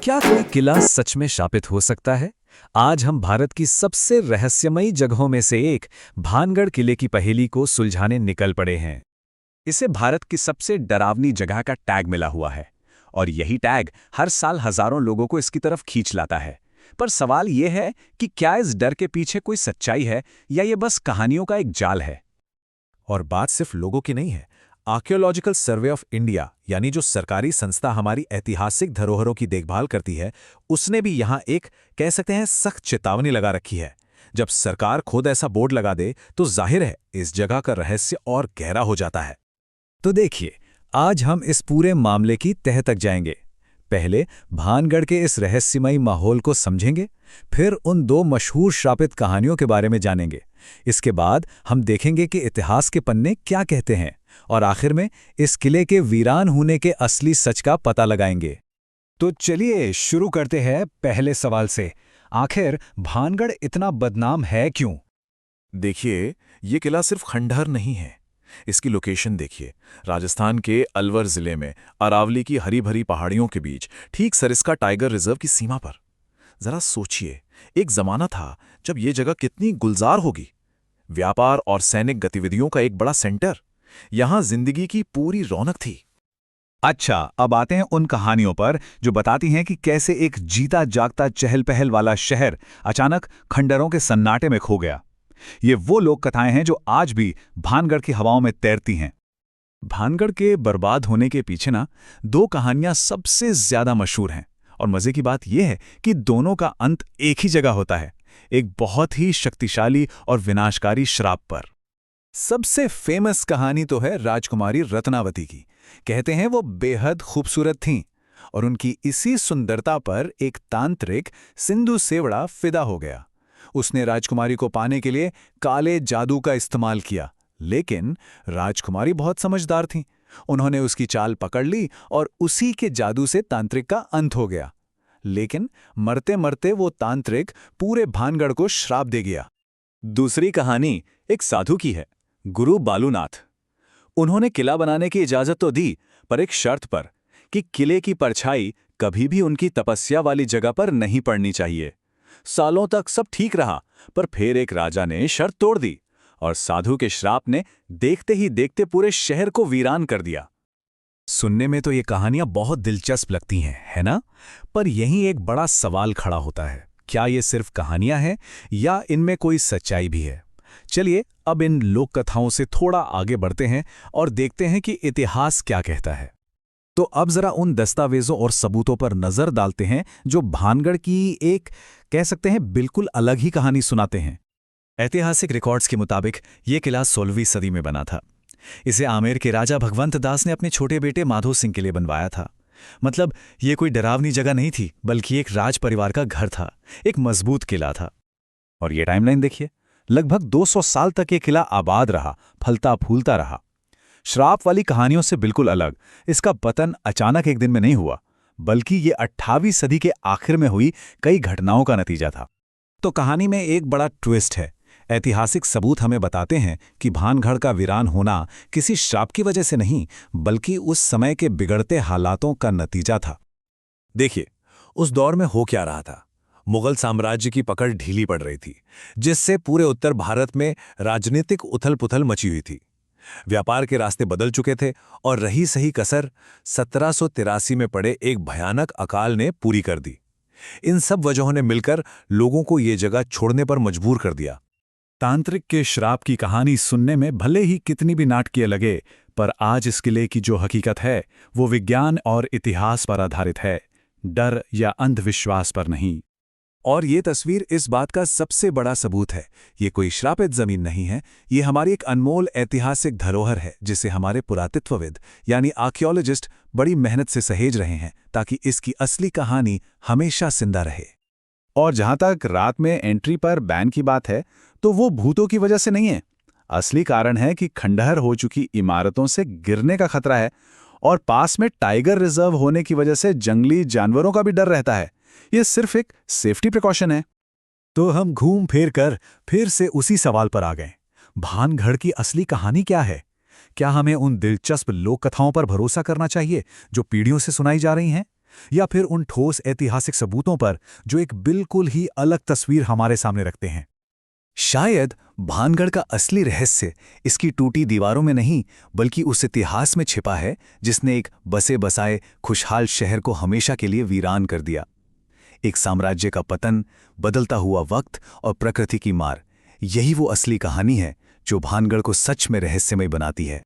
क्या कोई किला सच में शापित हो सकता है? आज हम भारत की सबसे रहस्यमयी जगहों में से एक भानगढ़ किले की पहेली को सुलझाने निकल पड़े हैं। इसे भारत की सबसे डरावनी जगह का टैग मिला हुआ है और यही टैग हर साल हजारों लोगों को इसकी तरफ खींच लाता है। पर सवाल यह है कि क्या इस डर के पीछे कोई सच्चाई है या ये बस कहानियों का एक जाल है। और बात सिर्फ लोगों की नहीं है। आर्कियोलॉजिकल सर्वे ऑफ इंडिया यानी जो सरकारी संस्था हमारी ऐतिहासिक धरोहरों की देखभाल करती है, उसने भी यहां एक कह सकते हैं सख्त चेतावनी लगा रखी है। जब सरकार खुद ऐसा बोर्ड लगा दे तो जाहिर है इस जगह का रहस्य और गहरा हो जाता है। तो देखिए, आज हम इस पूरे मामले की तह तक जाएंगे। पहले भानगढ़ के इस रहस्यमयी माहौल को समझेंगे, फिर उन दो मशहूर श्रापित कहानियों के बारे में जानेंगे। इसके बाद हम देखेंगे कि इतिहास के पन्ने क्या कहते हैं और आखिर में इस किले के वीरान होने के असली सच का पता लगाएंगे। तो चलिए शुरू करते हैं पहले सवाल से। आखिर भानगढ़ इतना बदनाम है क्यों? देखिए, ये किला सिर्फ खंडहर नहीं है। इसकी लोकेशन देखिए, राजस्थान के अलवर जिले में अरावली की हरी भरी पहाड़ियों के बीच, ठीक सरिस्का टाइगर रिजर्व की सीमा पर। जरा सोचिए, एक जमाना था जब ये जगह कितनी गुलजार होगी। व्यापार और सैनिक गतिविधियों का एक बड़ा सेंटर। यहां जिंदगी की पूरी रौनक थी। अच्छा, अब आते हैं उन कहानियों पर जो बताती हैं कि कैसे एक जीता जागता चहल पहल वाला शहर अचानक खंडहरों के सन्नाटे में खो गया। ये वो लोक कथाएं हैं जो आज भी भानगढ़ की हवाओं में तैरती हैं। भानगढ़ के बर्बाद होने के पीछे ना दो कहानियां सबसे ज्यादा मशहूर हैं, और मजे की बात यह है कि दोनों का अंत एक ही जगह होता है, एक बहुत ही शक्तिशाली और विनाशकारी श्राप पर। सबसे फेमस कहानी तो है राजकुमारी रत्नावती की। कहते हैं वो बेहद खूबसूरत थीं और उनकी इसी सुंदरता पर एक तांत्रिक सिंधु सेवड़ा फिदा हो गया। उसने राजकुमारी को पाने के लिए काले जादू का इस्तेमाल किया, लेकिन राजकुमारी बहुत समझदार थीं। उन्होंने उसकी चाल पकड़ ली और उसी के जादू से तांत्रिक का अंत हो गया। लेकिन मरते मरते वो तांत्रिक पूरे भानगढ़ को श्राप दे गया। दूसरी कहानी एक साधु की है, गुरु बालूनाथ। उन्होंने किला बनाने की इजाजत तो दी, पर एक शर्त पर कि किले की परछाई कभी भी उनकी तपस्या वाली जगह पर नहीं पड़नी चाहिए। सालों तक सब ठीक रहा, पर फिर एक राजा ने शर्त तोड़ दी और साधु के श्राप ने देखते ही देखते पूरे शहर को वीरान कर दिया। सुनने में तो ये कहानियां बहुत दिलचस्प लगती हैं, है ना? पर यहीं एक बड़ा सवाल खड़ा होता है, क्या ये सिर्फ कहानियां हैं या इनमें कोई सच्चाई भी है? चलिए अब इन लोक कथाओं से थोड़ा आगे बढ़ते हैं और देखते हैं कि इतिहास क्या कहता है। तो अब जरा उन दस्तावेजों और सबूतों पर नजर डालते हैं जो भानगढ़ की एक कह सकते हैं बिल्कुल अलग ही कहानी सुनाते हैं। ऐतिहासिक रिकॉर्ड्स के मुताबिक ये किला 16वीं सदी में बना था। इसे आमेर के राजा भगवंत दास ने अपने छोटे बेटे माधो सिंह के लिए बनवाया था। मतलब ये कोई डरावनी जगह नहीं थी, बल्कि एक राज परिवार का घर था, एक मजबूत किला था। और ये टाइमलाइन देखिए, लगभग 200 साल तक ये किला आबाद रहा, फलता फूलता रहा। श्राप वाली कहानियों से बिल्कुल अलग, इसका पतन अचानक एक दिन में नहीं हुआ, बल्कि ये 18वीं सदी के आखिर में हुई कई घटनाओं का नतीजा था। तो कहानी में एक बड़ा ट्विस्ट है। ऐतिहासिक सबूत हमें बताते हैं कि भानगढ़ का वीरान होना किसी श्राप की वजह से नहीं, बल्कि उस समय के बिगड़ते हालातों का नतीजा था। देखिए, उस दौर में हो क्या रहा था। मुगल साम्राज्य की पकड़ ढीली पड़ रही थी, जिससे पूरे उत्तर भारत में राजनीतिक उथल-पुथल मची हुई थी। व्यापार के रास्ते बदल चुके थे और रही सही कसर 1783 में पड़े एक भयानक अकाल ने पूरी कर दी। इन सब वजहों ने मिलकर लोगों को ये जगह छोड़ने पर मजबूर कर दिया। तांत्रिक के श्राप की कहानी सुनने में भले ही कितनी भी नाटकीय लगे, पर आज इस किले की जो हकीकत है वो विज्ञान और इतिहास पर आधारित है, डर या अंधविश्वास पर नहीं। और ये तस्वीर इस बात का सबसे बड़ा सबूत है। ये कोई श्रापित जमीन नहीं है, ये हमारी एक अनमोल ऐतिहासिक धरोहर है, जिसे हमारे पुरातत्वविद यानी आर्कियोलॉजिस्ट बड़ी मेहनत से सहेज रहे हैं ताकि इसकी असली कहानी हमेशा जिंदा रहे। और जहां तक रात में एंट्री पर बैन की बात है, तो वो भूतों की वजह से नहीं है। असली कारण है कि खंडहर हो चुकी इमारतों से गिरने का खतरा है और पास में टाइगर रिजर्व होने की वजह से जंगली जानवरों का भी डर रहता है। ये सिर्फ एक सेफ्टी प्रिकॉशन है। तो हम घूम फिर कर फिर से उसी सवाल पर आ गए, भानगढ़ की असली कहानी क्या है? क्या हमें उन दिलचस्प लोक कथाओं पर भरोसा करना चाहिए जो पीढ़ियों से सुनाई जा रही हैं, या फिर उन ठोस ऐतिहासिक सबूतों पर जो एक बिल्कुल ही अलग तस्वीर हमारे सामने रखते हैं? शायद भानगढ़ का असली रहस्य इसकी टूटी दीवारों में नहीं, बल्कि उस इतिहास में छिपा है जिसने एक बसे बसाए खुशहाल शहर को हमेशा के लिए वीरान कर दिया। एक साम्राज्य का पतन, बदलता हुआ वक्त और प्रकृति की मार, यही वो असली कहानी है जो भानगढ़ को सच में रहस्यमय बनाती है।